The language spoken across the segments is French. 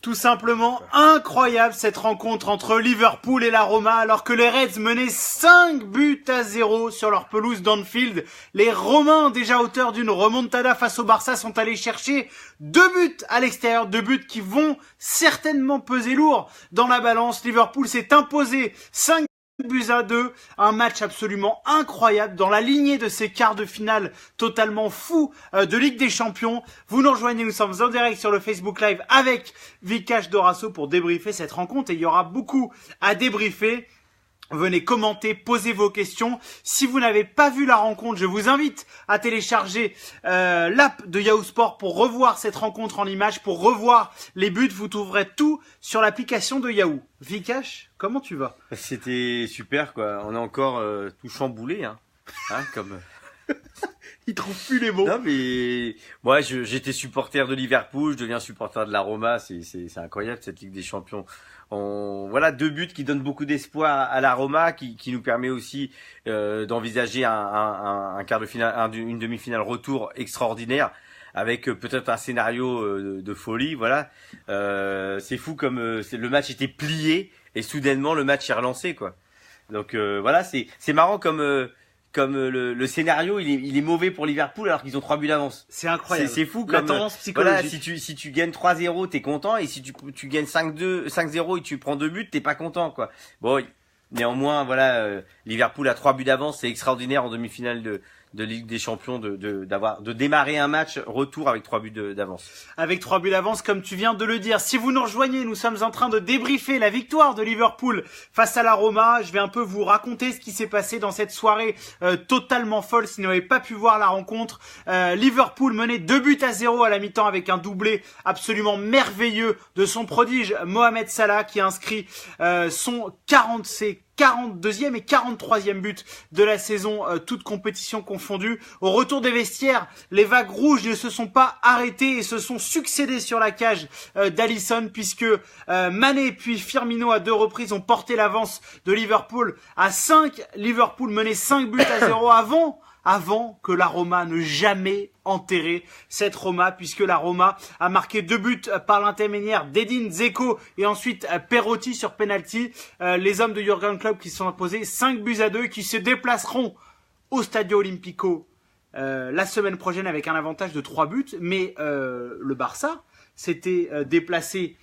Tout simplement incroyable cette rencontre entre Liverpool et la Roma, alors que les Reds menaient 5-0 sur leur pelouse d'Anfield. Les Romains, déjà auteurs d'une remontada face au Barça, sont allés chercher 2 buts à l'extérieur, 2 buts qui vont certainement peser lourd dans la balance. Liverpool s'est imposé 5-2, un match absolument incroyable dans la lignée de ces quarts de finale totalement fous de Ligue des Champions. Vous nous rejoignez, nous sommes en direct sur le Facebook Live avec Vikash Dorasso pour débriefer cette rencontre et il y aura beaucoup à débriefer. Venez commenter, posez vos questions. Si vous n'avez pas vu la rencontre, je vous invite à télécharger l'app de Yahoo Sport pour revoir cette rencontre en images, pour revoir les buts. Vous trouverez tout sur l'application de Yahoo. Vikash, comment tu vas ? C'était super, quoi. On est encore tout chamboulé, comme... Il trouve plus les mots. Non, mais moi, j'étais supporter de Liverpool, je deviens supporter de la Roma. C'est incroyable cette Ligue des Champions. Voilà 2 buts qui donnent beaucoup d'espoir à la Roma, qui nous permet aussi d'envisager un quart de finale, une demi-finale retour extraordinaire, avec peut-être un scénario de folie. Voilà, c'est fou comme le match était plié et soudainement le match est relancé, quoi. Donc voilà, c'est marrant comme le scénario il est mauvais pour Liverpool alors qu'ils ont 3 buts d'avance. C'est incroyable. C'est fou la comme tendance psychologique. Voilà, si tu gagnes 3-0, t'es content, et si tu gagnes 5-0 et tu prends 2 buts, t'es pas content, quoi. Bon, néanmoins, voilà, Liverpool a 3 buts d'avance, c'est extraordinaire en demi-finale de Ligue des Champions de démarrer un match retour avec 3 buts d'avance. Avec 3 buts d'avance, comme tu viens de le dire. Si vous nous rejoignez, nous sommes en train de débriefer la victoire de Liverpool face à la Roma. Je vais un peu vous raconter ce qui s'est passé dans cette soirée totalement folle. Si vous n'avez pas pu voir la rencontre, Liverpool menait 2-0 à la mi-temps avec un doublé absolument merveilleux de son prodige Mohamed Salah qui a inscrit son 42e et 43e but de la saison, toute compétition confondue. Au retour des vestiaires, les vagues rouges ne se sont pas arrêtées et se sont succédées sur la cage d'Alisson, puisque Mané puis Firmino à 2 reprises ont porté l'avance de Liverpool à 5. Liverpool menait 5-0 avant que la Roma ne jamais enterré cette Roma, puisque la Roma a marqué 2 buts par l'intermédiaire d'Edin Dzeko et ensuite Perotti sur penalty. Les hommes de Jürgen Klopp qui se sont imposés 5-2, qui se déplaceront au Stadio Olimpico la semaine prochaine avec un avantage de 3 buts. Mais le Barça s'était déplacé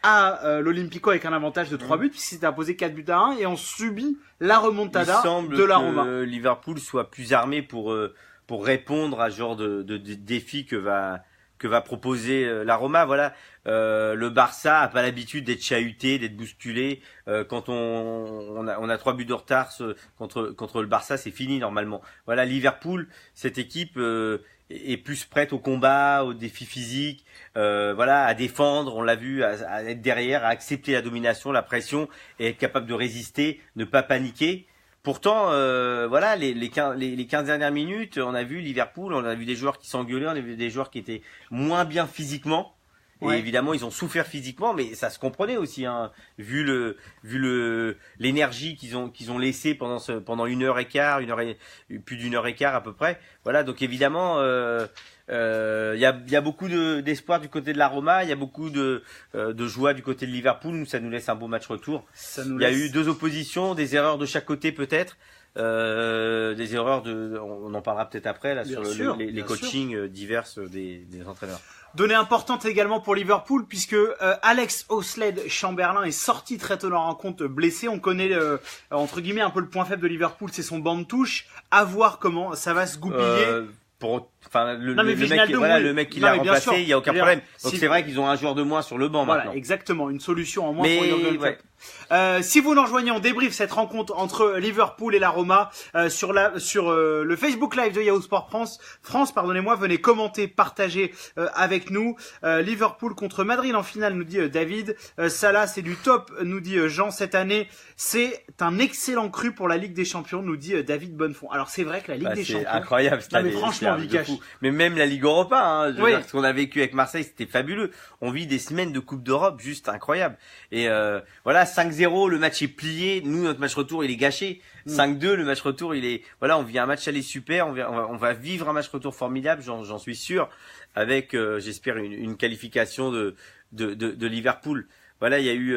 à l'Olympico avec un avantage de 3 buts, puisqu'il s'était imposé 4-1 et ont subi la remontada de la Roma. Il semble que Liverpool soit plus armé pour répondre à ce genre de défi que va proposer la Roma. Voilà, le Barça a pas l'habitude d'être chahuté, d'être bousculé. Quand on a 3 buts de retard contre le Barça, c'est fini normalement. Voilà, Liverpool, cette équipe est plus prête au combat, au défi physique, voilà, à défendre, on l'a vu, à être derrière, à accepter la domination, la pression, et être capable de résister, ne pas paniquer. Pourtant, voilà, les 15 dernières minutes, on a vu Liverpool, on a vu des joueurs qui s'engueulaient, on a vu des joueurs qui étaient moins bien physiquement. Et évidemment, ils ont souffert physiquement, mais ça se comprenait aussi, vu l'énergie qu'ils ont laissé pendant 1h15, plus d'1h15 à peu près. Voilà, donc évidemment, y a beaucoup d'espoir du côté de la Roma, il y a beaucoup de joie du côté de Liverpool. Nous, ça nous laisse un beau match retour. Il y a eu 2 oppositions, des erreurs de chaque côté peut-être. Des erreurs on en parlera peut-être après là sur les coachings divers des entraîneurs. Donnée importante également pour Liverpool, puisque Alex Oxlade-Chamberlain est sorti très tôt dans la rencontre blessé. On connaît entre guillemets un peu le point faible de Liverpool, c'est son banc de touche. À voir comment ça va se goupiller. Le mec qui l'a remplacé, il y a aucun problème. Donc c'est vrai qu'ils ont un joueur de moins sur le banc maintenant. Exactement, une solution en moins pour Jürgen Klopp. Si vous nous rejoignez, on débriefe cette rencontre entre Liverpool et la Roma sur le Facebook Live de Yahoo Sport France, pardonnez-moi, venez commenter, partager avec nous. Liverpool contre Madrid en finale, nous dit David. Salah, c'est du top, nous dit Jean, cette année. C'est un excellent cru pour la Ligue des Champions, nous dit David Bonnefond. Alors c'est vrai que la Ligue des Champions, c'est incroyable cette année. Mais franchement, Vikash, fou. Mais même la Ligue Europa, hein, Oui. ce qu'on a vécu avec Marseille, c'était fabuleux. On vit des semaines de Coupe d'Europe juste incroyables. Et voilà, 5-0, le match est plié. Nous, notre match retour, il est gâché. 5-2, le match retour, il est... Voilà, on vit un match aller super. On va vivre un match retour formidable, j'en suis sûr, avec, j'espère, une qualification de Liverpool. Voilà, il y a eu...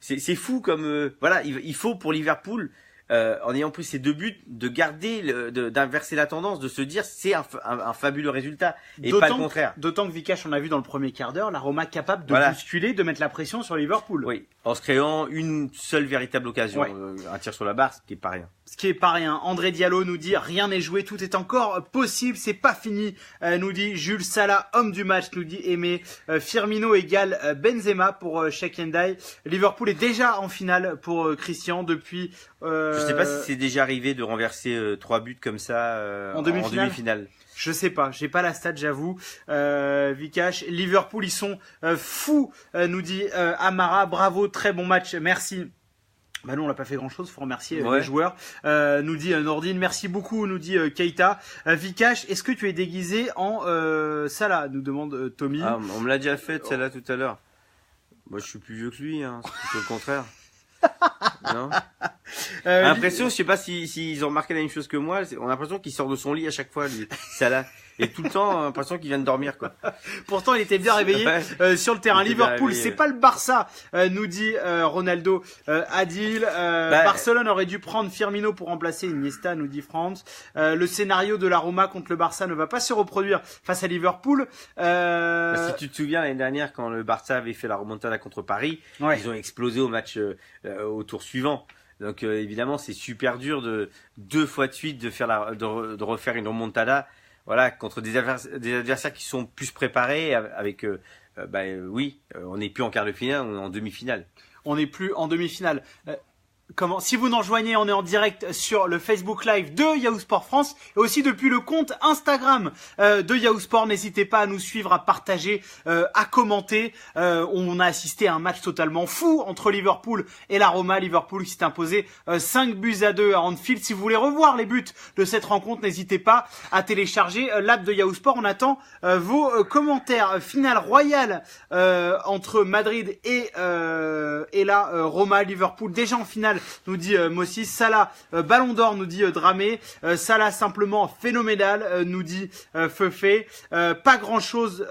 c'est fou comme... voilà, il faut pour Liverpool... en ayant pris ces 2 buts, de garder, d'inverser la tendance, de se dire c'est un fabuleux résultat et pas le contraire. D'autant que Vikash, on a vu dans le premier quart d'heure, la Roma capable de Voilà. bousculer, de mettre la pression sur Liverpool. Oui, en se créant une seule véritable occasion, Ouais. Un tir sur la barre, ce qui est pas rien. Ce qui est pas rien. André Diallo nous dit rien n'est joué, tout est encore possible, c'est pas fini. Nous dit Jules Salah, homme du match, nous dit Aimé. Firmino égale Benzema pour Sheikh Ndiaye. Liverpool est déjà en finale pour Christian depuis. Je sais pas si c'est déjà arrivé de renverser 3 buts comme ça En demi-finale. Je sais pas, j'ai pas la stat, j'avoue. Vikash, Liverpool, ils sont fous, nous dit Amara. Bravo, très bon match, merci. Bah non, on n'a pas fait grand chose, faut remercier les joueurs. Nous dit Nordine, merci beaucoup, nous dit Keita. Vikash, est-ce que tu es déguisé en Salah, nous demande Tommy. Ah, on me l'a déjà fait celle-là tout à l'heure. Moi je suis plus vieux que lui, hein. C'est plutôt le contraire. Non. L'impression, je sais pas s'ils ont remarqué la même chose que moi, on a l'impression qu'il sort de son lit à chaque fois, lui. Salah. Et tout le temps, on a l'impression qu'il vient de dormir, quoi. Pourtant, il était bien réveillé sur le terrain. Liverpool, c'est pas le Barça, nous dit Ronaldo. Adil, Barcelone aurait dû prendre Firmino pour remplacer Iniesta, nous dit France. Le scénario de la Roma contre le Barça ne va pas se reproduire face à Liverpool. Si tu te souviens, l'année dernière, quand le Barça avait fait la remontada contre Paris, ils ont explosé au match au tour suivant. Donc évidemment, c'est super dur de 2 fois de suite de refaire une remontada. Voilà, contre des adversaires qui sont plus préparés avec on n'est plus en quart de finale, on est en demi-finale. On n'est plus en demi-finale. Si vous nous rejoignez, on est en direct sur le Facebook Live de Yahoo Sport France et aussi depuis le compte Instagram de Yahoo Sport. N'hésitez pas à nous suivre, à partager, à commenter. On a assisté à un match totalement fou entre Liverpool et la Roma. Liverpool qui s'est imposé 5-2 à Anfield. Si vous voulez revoir les buts de cette rencontre, n'hésitez pas à télécharger l'app de Yahoo Sport. On attend vos commentaires. Finale royale entre Madrid et la Roma. Liverpool déjà en finale, nous dit Mossis. Salah, Ballon d'Or, nous dit Dramé. Salah simplement phénoménal, nous dit Feufé. Pas grand chose,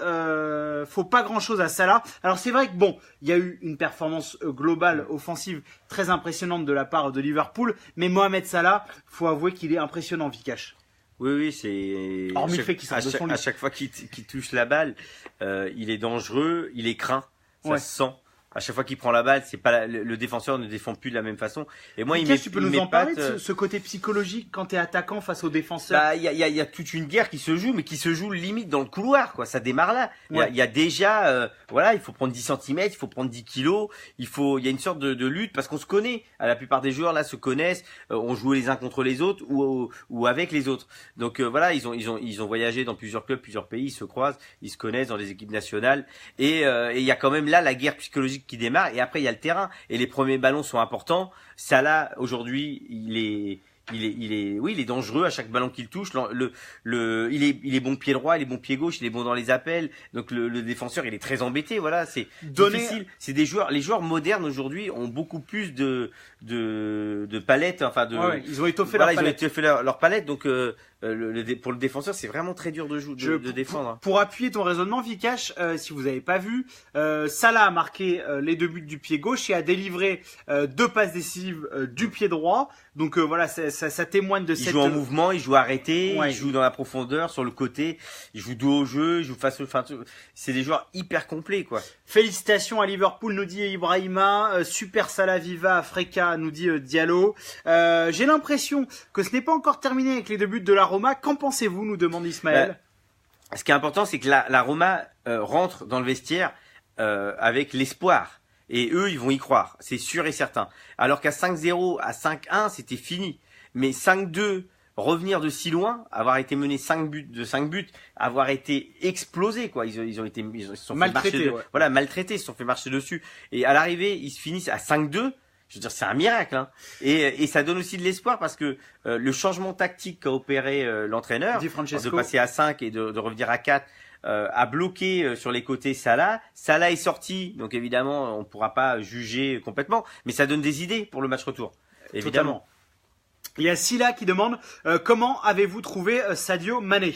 faut pas grand chose à Salah. Alors c'est vrai que bon, il y a eu une performance globale offensive très impressionnante de la part de Liverpool, mais Mohamed Salah, faut avouer qu'il est impressionnant, Vikash. Oui, c'est. Hormis le fait qu'il sort de son lit. À chaque fois qu'il touche la balle, il est dangereux, il est craint, ça se sent. À chaque fois qu'il prend la balle, c'est pas le défenseur ne défend plus de la même façon. Et moi, tu peux nous en parler de ce côté psychologique quand t'es attaquant face aux défenseurs? Bah, il y a toute une guerre qui se joue, mais qui se joue limite dans le couloir, quoi. Ça démarre là. Il y a déjà, il faut prendre 10 cm, il faut prendre 10 kilos, il y a une sorte de lutte parce qu'on se connaît. La plupart des joueurs là se connaissent, on joue les uns contre les autres ou avec les autres. Donc ils ont voyagé dans plusieurs clubs, plusieurs pays, ils se croisent, ils se connaissent dans les équipes nationales et il y a quand même là la guerre psychologique qui démarre et après il y a le terrain et les premiers ballons sont importants. Salah aujourd'hui il est dangereux à chaque ballon qu'il touche. Il est bon pied droit, il est bon pied gauche, il est bon dans les appels. Donc le défenseur il est très embêté. Voilà, c'est difficile. C'est les joueurs modernes aujourd'hui ont beaucoup plus de palettes. Enfin ils ont étoffé leur palette. Ils ont étoffé leur palette. Donc pour le défenseur, c'est vraiment très dur de défendre. Pour appuyer ton raisonnement, Vikash, si vous n'avez pas vu, Salah a marqué les 2 buts du pied gauche et a délivré 2 passes décisives du pied droit. Donc ça témoigne de cette... Il joue en mouvement, il joue arrêté, il joue dans la profondeur, sur le côté, il joue dos au jeu, il joue face au... c'est des joueurs hyper complets, quoi. Félicitations à Liverpool, nous dit Ibrahima. Super Salah Viva Africa, nous dit Diallo. J'ai l'impression que ce n'est pas encore terminé avec les 2 buts de la Roma. Qu'en pensez-vous, nous demande Ismaël. Ce qui est important, c'est que la Roma rentre dans le vestiaire avec l'espoir. Et eux, ils vont y croire, c'est sûr et certain. Alors qu'à 5-0, à 5-1, c'était fini. Mais 5-2, revenir de si loin, avoir été mené 5 buts, avoir été explosé, quoi. Ils se sont maltraités, maltraités, ils se sont fait marcher dessus. Et à l'arrivée, ils se finissent à 5-2. Je veux dire, c'est un miracle, hein. Et ça donne aussi de l'espoir parce que le changement tactique qu'a opéré l'entraîneur, de passer à 5 et de revenir à 4, a bloqué sur les côtés Salah. Salah est sorti, donc évidemment, on pourra pas juger complètement, mais ça donne des idées pour le match retour, évidemment. Totalement. Il y a Silla qui demande comment avez-vous trouvé Sadio Mané?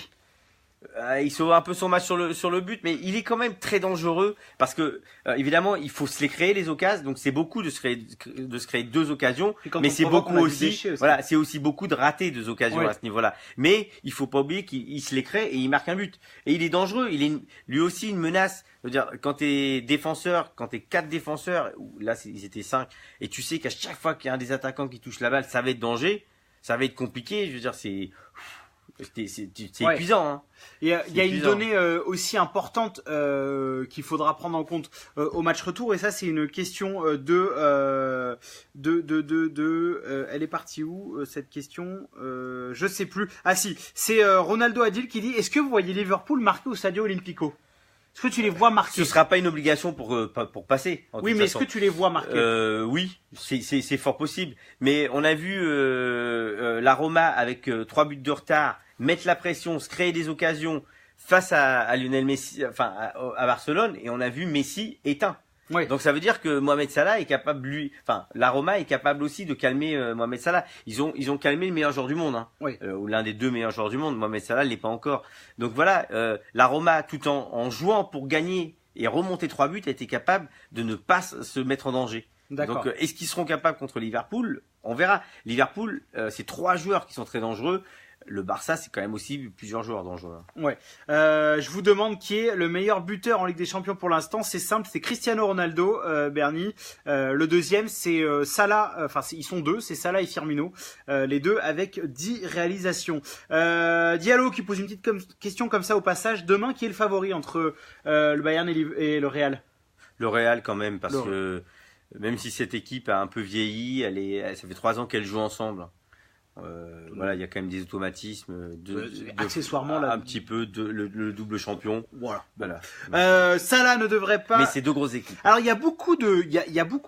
Il sauve un peu son match sur le but, mais il est quand même très dangereux parce que évidemment il faut se les créer les occasions, donc c'est beaucoup de se créer 2 occasions, mais c'est beaucoup aussi, voilà, c'est aussi beaucoup de rater 2 occasions à ce niveau-là. Mais il faut pas oublier qu'il se les crée et il marque un but. Et il est dangereux, il est lui aussi une menace. Je veux dire, quand t'es défenseur, quand t'es 4 défenseurs, là ils étaient 5, et tu sais qu'à chaque fois qu'il y a un des attaquants qui touche la balle, ça va être danger, ça va être compliqué. Je veux dire, c'est épuisant, hein. Il y a une donnée aussi importante qu'il faudra prendre en compte au match retour, et ça c'est une question elle est partie où cette question, je sais plus. Ah si, c'est Ronaldo Adil qui dit: est-ce que vous voyez Liverpool marquer au Stadio Olimpico? Est-ce que tu les vois marquer? Ce sera pas une obligation pour passer. Oui, mais est-ce que tu les vois marquer? Oui, c'est fort possible. Mais on a vu la Roma avec 3 buts de retard mettre la pression, se créer des occasions face à Lionel Messi, enfin à Barcelone, et on a vu Messi éteint. Oui. Donc ça veut dire que Mohamed Salah est capable, la Roma est capable aussi de calmer Mohamed Salah. Ils ont calmé le meilleur joueur du monde, hein. Oui. Ou l'un des 2 meilleurs joueurs du monde. Mohamed Salah l'est pas encore. Donc voilà, la Roma, tout en jouant pour gagner et remonter 3 buts, a été capable de ne pas se mettre en danger. D'accord. Donc est-ce qu'ils seront capables contre Liverpool? On verra. Liverpool, c'est 3 joueurs qui sont très dangereux. Le Barça, c'est quand même aussi plusieurs joueurs dangereux. Ouais. Je vous demande qui est le meilleur buteur en Ligue des Champions pour l'instant. C'est simple, c'est Cristiano Ronaldo, Bernie. Le deuxième, c'est Salah. Enfin, ils sont 2, c'est Salah et Firmino. Les 2 avec 10 réalisations. Diallo qui pose une petite question comme ça au passage. Demain, qui est le favori entre le Bayern et le Real? Le Real quand même, parce que même si cette équipe a un peu vieilli, ça fait 3 ans qu'elle joue ensemble. Voilà, il y a quand même des automatismes, accessoirement là, un petit peu le double champion. Voilà. Salah ne devrait pas. Mais c'est 2 grosses équipes. Alors il y a beaucoup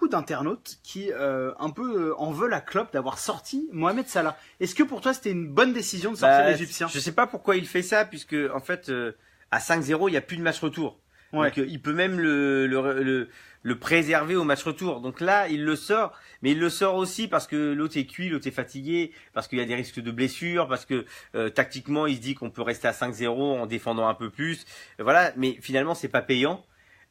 d'internautes qui un peu en veulent à Klopp d'avoir sorti Mohamed Salah. Est-ce que pour toi c'était une bonne décision de sortir l'Égyptien? Je sais pas pourquoi il fait ça, puisque en fait à 5-0 il y a plus de match retour. Ouais. Donc il peut même le préserver au match retour. Donc là, il le sort, mais il le sort aussi parce que l'autre est cuit, l'autre est fatigué, parce qu'il y a des risques de blessures, parce que tactiquement, il se dit qu'on peut rester à 5-0 en défendant un peu plus. Voilà, mais finalement, c'est pas payant.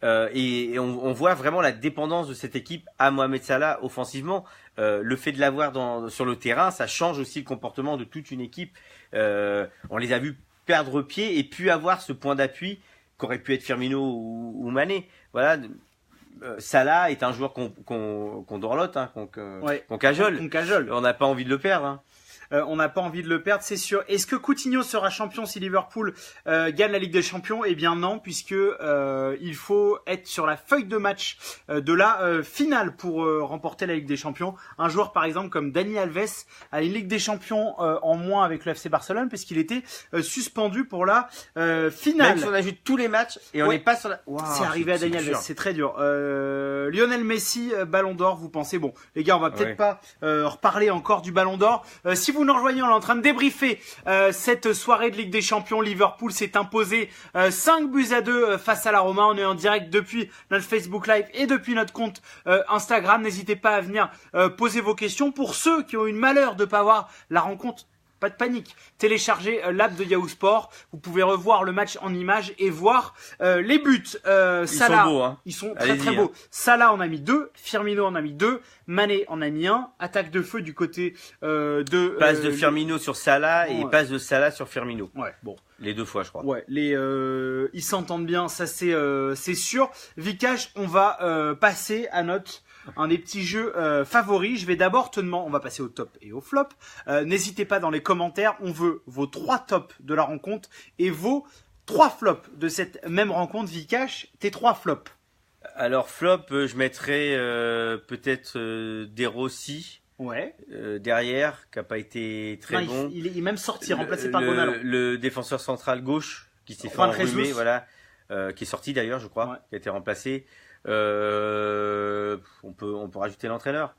Et on voit vraiment la dépendance de cette équipe à Mohamed Salah offensivement. Le fait de l'avoir sur le terrain, ça change aussi le comportement de toute une équipe. On les a vus perdre pied et puis avoir ce point d'appui qu'aurait pu être Firmino ou Mané. Voilà. Salah est un joueur qu'on dorlote, hein, qu'on cajole. On n'a pas envie de le perdre, hein. On n'a pas envie de le perdre, c'est sûr. Est-ce que Coutinho sera champion si Liverpool gagne la Ligue des Champions? Eh bien non, puisque il faut être sur la feuille de match de la finale pour remporter la Ligue des Champions. Un joueur par exemple comme Dani Alves a une Ligue des Champions en moins avec le FC Barcelone puisqu'il était suspendu pour la finale. Même si on ajoute tous les matchs et on n'est pas sur la... Wow, c'est arrivé à Dani Alves, c'est très dur. Lionel Messi, Ballon d'Or, vous pensez? Bon, les gars, on va peut-être pas reparler encore du Ballon d'Or. Si vous nous rejoignez, on est en train de débriefer cette soirée de Ligue des Champions. Liverpool s'est imposé 5-2 face à la Roma. On est en direct depuis notre Facebook Live et depuis notre compte Instagram. N'hésitez pas à venir poser vos questions. Pour ceux qui ont eu le malheur de pas voir la rencontre, pas de panique. Téléchargez l'app de Yahoo Sport. Vous pouvez revoir le match en images et voir les buts. Salah, ils sont beaux, hein. Ils sont très très beaux. Salah en a mis 2, Firmino en a mis 2, Mané en a mis 1. Attaque de feu du côté de passe de Firmino sur Salah et passe de Salah sur Firmino. Ouais, bon. Les 2 fois, je crois. Ouais, ils s'entendent bien, ça c'est sûr. Vikash, on va passer à un des petits jeux favoris. Je vais d'abord te demander, on va passer au top et au flop. N'hésitez pas dans les commentaires, on veut vos 3 tops de la rencontre et vos 3 flops de cette même rencontre. Vikash, tes 3 flops. Alors flop, je mettrais peut-être De Rossi. Ouais. Derrière, qui a pas été très bon. Il est même sorti, remplacé par Gonalo. Le défenseur central gauche qui s'est fait enrhumer, voilà, qui est sorti d'ailleurs, je crois, qui a été remplacé. On peut rajouter l'entraîneur.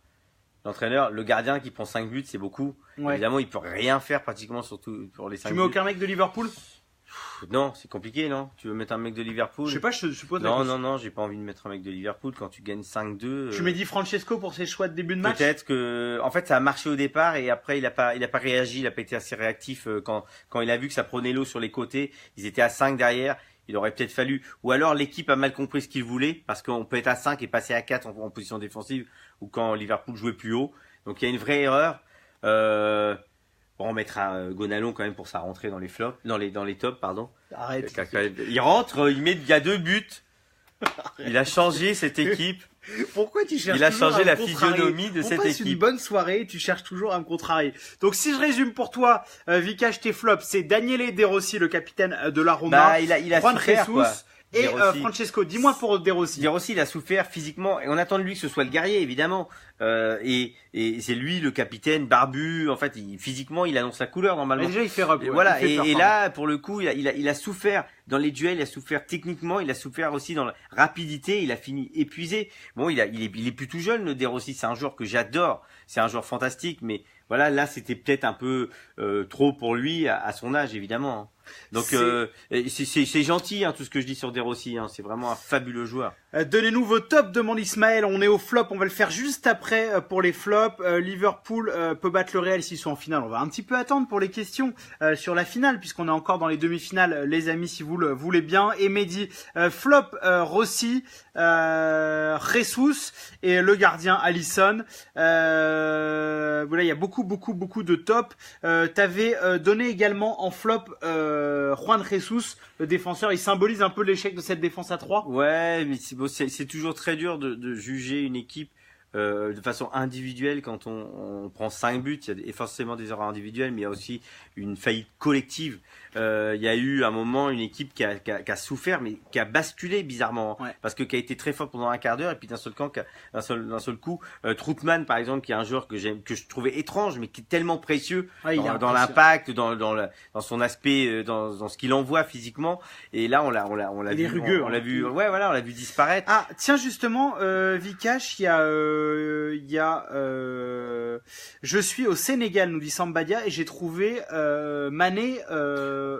l'entraîneur. Le gardien qui prend 5 buts, c'est beaucoup. Ouais. Évidemment, il peut rien faire pratiquement, surtout pour les 5 Tu buts. mets aucun mec de Liverpool? Non, c'est compliqué, non? Tu veux mettre un mec de Liverpool? Je sais pas, je suppose. Non, j'ai pas envie de mettre un mec de Liverpool quand tu gagnes 5-2. Tu mets Di Francesco pour ses choix de début de match? Peut-être que, en fait, ça a marché au départ et après il a pas réagi, il a pas été assez réactif quand il a vu que ça prenait l'eau sur les côtés. Ils étaient à 5 derrière. Il aurait peut-être fallu, ou alors l'équipe a mal compris ce qu'il voulait, parce qu'on peut être à 5 et passer à 4 en position défensive, ou quand Liverpool jouait plus haut. Donc il y a une vraie erreur. Bon, on mettra Gonalon quand même pour sa rentrée dans les flops, dans les tops, pardon. Arrête. Il rentre, il y a 2 buts. Il a changé cette équipe. Pourquoi tu cherches Il a toujours changé à la me contrarier? physionomie de On cette passe une équipe. bonne soirée, tu cherches toujours à me contrarier. Donc si je résume pour toi, Vikash, tes flops, c'est Daniele De Rossi, le capitaine de la Roma, Bah, il a Juan souffert, Jesus quoi. et De Rossi. Francesco. Dis-moi pour De Rossi. De Rossi, il a souffert physiquement et on attend de lui que ce soit le guerrier, évidemment. Et c'est lui le capitaine barbu. En fait, physiquement, il annonce la couleur normalement. Mais déjà, il fait robe. Et Ouais, voilà. il fait peur, Et pardon. là, pour le coup, il a souffert dans les duels. Il a souffert techniquement. Il a souffert aussi dans la rapidité. Il a fini épuisé. Bon, il est plus tout jeune, le De Rossi. C'est un joueur que j'adore. C'est un joueur fantastique. Mais voilà, là, c'était peut-être un peu trop pour lui à son âge, évidemment. Donc c'est gentil tout ce que je dis sur De Rossi. C'est vraiment un fabuleux joueur. Donnez-nous vos tops, demande Ismaël. On est au flop, on va le faire juste après pour les flops. Liverpool peut battre le Real s'ils sont en finale. On va un petit peu attendre pour les questions sur la finale puisqu'on est encore dans les demi-finales, les amis, si vous le voulez bien. Et Mehdi, flop Rossi, Jesus et le gardien Alisson. Voilà, il y a beaucoup de tops. T'avais donné également en flop Juan Jesus, le défenseur. Il symbolise un peu l'échec de cette défense à 3. Ouais, mais c'est toujours très dur de juger une équipe de façon individuelle quand on prend 5 buts. Il y a forcément des erreurs individuelles, mais il y a aussi une faillite collective. Il y a eu un moment une équipe qui a souffert, mais qui a basculé bizarrement, Ouais. parce que qui a été très fort pendant un quart d'heure et puis d'un seul coup, Troutman par exemple, qui est un joueur que je trouvais étrange, mais qui est tellement précieux Ouais, il est dans impressionnant. l'impact, dans son aspect, dans ce qu'il envoie physiquement. Et là, on l'a Il est vu, rugueux, on hein. l'a vu, ouais, voilà, on l'a vu disparaître. Ah, tiens, justement, Vikash, il y a je suis au Sénégal, nous dit Sambadia, et j'ai trouvé Mané,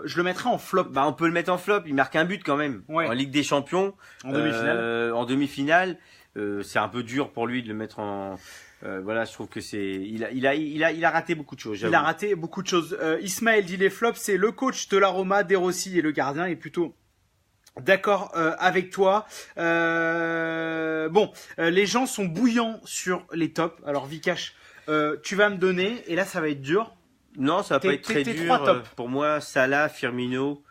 je le mettrais en flop. Bah, on peut le mettre en flop. Il marque un but quand même Ouais. en Ligue des Champions, En demi-finale. En demi-finale, c'est un peu dur pour lui de le mettre en. Voilà, je trouve que il a raté beaucoup de choses. Il j'avoue. a raté beaucoup de choses. Ismaël dit les flops, c'est le coach de la Roma, De Rossi, et le gardien est plutôt d'accord avec toi. Bon, les gens sont bouillants sur les tops. Alors Vikash, tu vas me donner, et là ça va être dur. Non, ça va pas être très tes dur. trois tops. Pour moi, Salah, Firmino.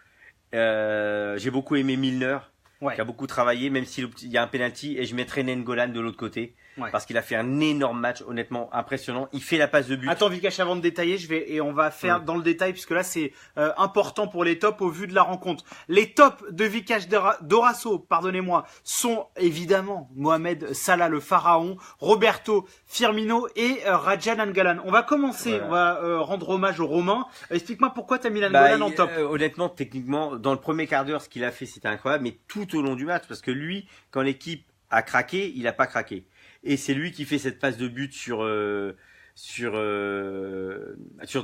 J'ai beaucoup aimé Milner, Ouais. qui a beaucoup travaillé, même s'il y a un penalty, et je mettrai Nengolan de l'autre côté. Ouais. Parce qu'il a fait un énorme match, honnêtement impressionnant. Il fait la passe de but. Attends Vikash, avant de détailler, et on va faire dans le détail puisque là c'est important pour les tops au vu de la rencontre. Les tops de Vikash Dorasso, pardonnez-moi, sont évidemment Mohamed Salah le pharaon, Roberto Firmino et Raja Nangolan. On va commencer, Voilà. on va rendre hommage aux Romains. Explique-moi pourquoi t'as mis Bah, Nangolan en top. honnêtement, techniquement, dans le premier quart d'heure, ce qu'il a fait, c'était incroyable, mais tout au long du match, parce que lui, quand l'équipe a craqué, il a pas craqué. Et c'est lui qui fait cette passe de but sur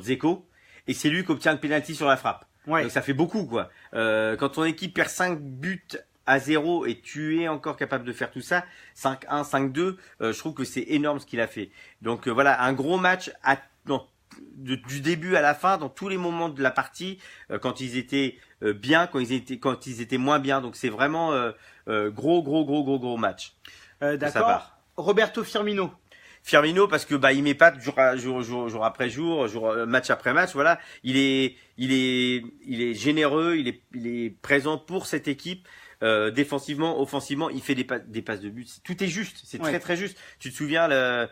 Dzeko, et c'est lui qui obtient le penalty sur la frappe. Ouais. Donc ça fait beaucoup, quoi. Quand ton équipe perd 5 buts à 0 et tu es encore capable de faire tout ça, 5-1, 5-2, je trouve que c'est énorme ce qu'il a fait. Donc voilà, un gros match du début à la fin, dans tous les moments de la partie, quand ils étaient bien, quand ils étaient moins bien. Donc c'est vraiment gros match. de sa D'accord. part. Roberto Firmino. Firmino, parce que il m'épate jour après jour, match après match. Voilà, il est généreux, il est présent pour cette équipe. Défensivement, offensivement, il fait des passes de but. Tout est juste, c'est Ouais. très très juste. Tu te souviens la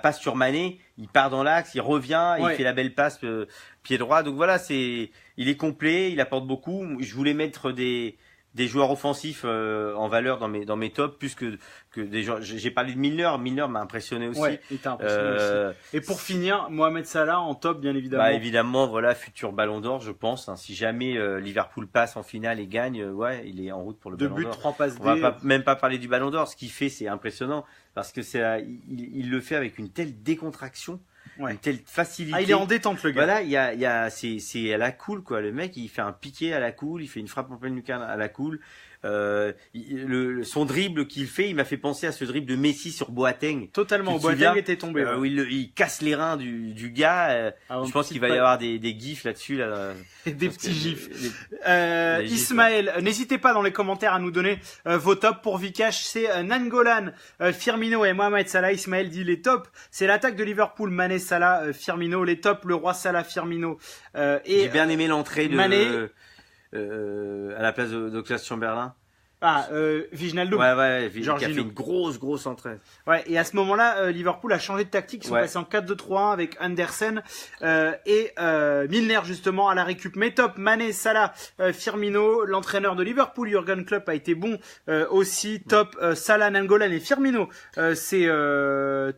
passe sur Mané, il part dans l'axe, il revient, et Ouais. il fait la belle passe pied droit. Donc voilà, il est complet, il apporte beaucoup. Je voulais mettre des des joueurs offensifs en valeur dans mes tops, plus que des joueurs. J'ai parlé de Milner. Milner m'a impressionné aussi. Ouais, il t'a impressionné aussi. Et pour finir, Mohamed Salah en top, bien évidemment. Bah évidemment, voilà, futur Ballon d'Or, je pense. Hein. Si jamais Liverpool passe en finale et gagne, ouais, il est en route pour le Ballon d'Or. 2 buts, 3 passes D. On va même pas parler du Ballon d'Or. Ce qu'il fait, c'est impressionnant parce que il le fait avec une telle décontraction. Ouais. Une telle facilité. Ah, il est en détente, le gars. Voilà, c'est à la cool, quoi. Le mec, il fait un piqué à la cool, il fait une frappe en pleine lucarne à la cool. Son dribble qu'il fait, il m'a fait penser à ce dribble de Messi sur Boateng. Totalement, Boateng était tombé. Où il casse les reins du gars. Je pense qu'il va y avoir des gifs là-dessus. Là, des petits gifs. Ismaël, n'hésitez pas dans les commentaires à nous donner vos tops. Pour Vikash, c'est Nangolan, Firmino et Mohamed Salah. Ismaël dit les tops, c'est l'attaque de Liverpool, Mané, Salah, Firmino. Les tops, le roi Salah, Firmino. J'ai bien aimé l'entrée de Mané. À la place de Claes Chamberlain. Wijnaldum. Ouais, qui a fait une grosse entrée. Ouais, et à ce moment-là, Liverpool a changé de tactique. Ils sont passés en 4-2-3-1 avec Andersen et Milner justement à la récup. Mais top, Mané, Salah, Firmino. L'entraîneur de Liverpool, Jürgen Klopp, a été bon aussi. Top, Salah, Nangolan et Firmino. C'est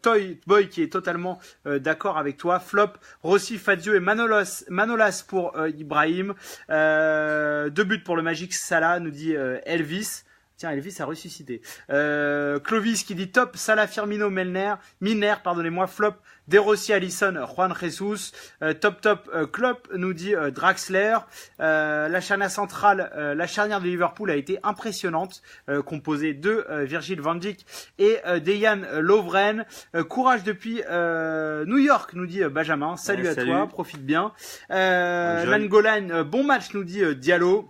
Toy Boy qui est totalement d'accord avec toi. Flop, Rossi, Fazio et Manolas pour Ibrahim. 2 buts pour le Magic Salah, nous dit Elvis. Tiens, Elvis a ressuscité. Clovis qui dit top, Salah, Firmino, Milner, pardonnez-moi, flop, De Rossi, Alisson, Juan Jesus. Top, Klopp nous dit Draxler. La charnière centrale, la charnière de Liverpool a été impressionnante, composée de Virgil van Dijk et Dejan Lovren. Courage depuis New York, nous dit Benjamin. Salut à toi, profite bien. Nangolan, bon match, nous dit Diallo.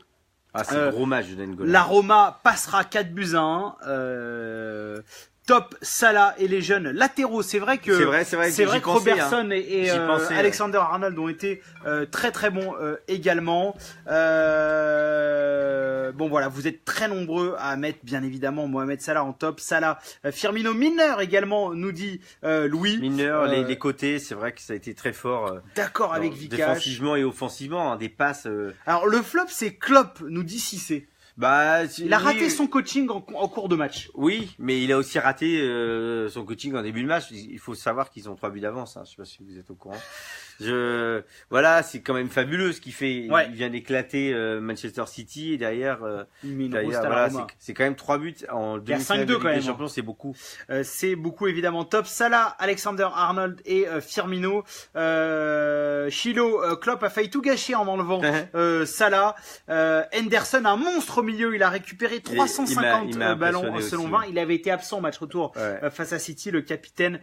Ah, c'est gros match de Nangolan. La Roma passera 4-1. Top, Salah et les jeunes latéraux. C'est vrai que Robertson et Alexander Arnold ont été très très bons également. Bon voilà, vous êtes très nombreux à mettre bien évidemment Mohamed Salah en top. Salah, Firmino, Milner également, nous dit Louis. Milner, les côtés, c'est vrai que ça a été très fort. D'accord avec Vikash. Défensivement et offensivement, des passes. Alors le flop c'est Klopp, nous dit Cissé. Il a raté son coaching en cours de match. Oui, mais il a aussi raté son coaching en début de match. Il faut savoir qu'ils ont 3 buts d'avance. Hein. Je sais pas si vous êtes au courant. Voilà, c'est quand même fabuleux ce qu'il fait. Ouais. Il vient d'éclater Manchester City et derrière, voilà, c'est quand même 3 buts en demi-finale de Ligue des Champions, c'est beaucoup. C'est beaucoup évidemment. Top, Salah, Alexander Arnold et Firmino. Chilo, Klopp a failli tout gâcher en enlevant Salah. Henderson, un monstre au milieu, il a récupéré 350 ballons selon 20. Il avait été absent au match retour face à City, le capitaine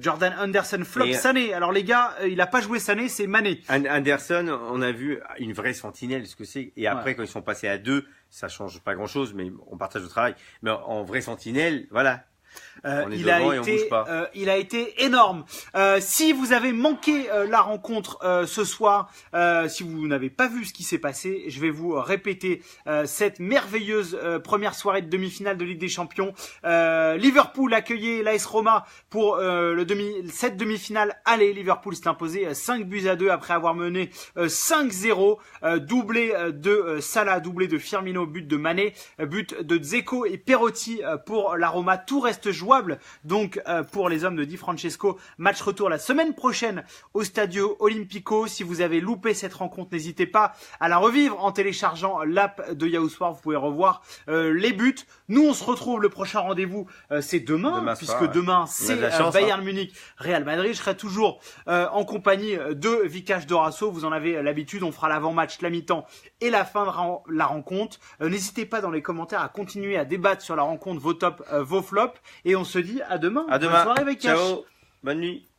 Jordan Henderson. Flop, Sané. Alors les gars, il a pas joué Sané, c'est Mané. Anderson, on a vu une vraie sentinelle, ce que c'est. Et après, quand ils sont passés à 2, ça change pas grand-chose, mais on partage le travail. Mais en vraie sentinelle, voilà. Il a été énorme. Si vous avez manqué la rencontre ce soir, si vous n'avez pas vu ce qui s'est passé, je vais vous répéter cette merveilleuse première soirée de demi-finale de Ligue des Champions. Liverpool accueillait l'AS Roma pour cette demi-finale aller. Liverpool s'est imposé 5-2 après avoir mené 5-0. Doublé de Salah, doublé de Firmino, but de Mané, but de Dzeko et Perotti pour la Roma. Tout reste jouable donc pour les hommes de Di Francesco. Match retour la semaine prochaine au Stadio Olimpico. Si vous avez loupé cette rencontre, n'hésitez pas à la revivre en téléchargeant l'app de Yahoo Sport. Vous pouvez revoir les buts. Nous on se retrouve, le prochain rendez-vous c'est demain puisque demain c'est Bayern Munich, Real Madrid. Je serai toujours en compagnie de Vikash Dorasso. Vous en avez l'habitude, on fera l'avant-match, la mi-temps et la fin de la rencontre. N'hésitez pas dans les commentaires à continuer à débattre sur la rencontre, vos tops, vos flops. Et on se dit à demain. Bonne soirée avec Ciao. Bonne nuit.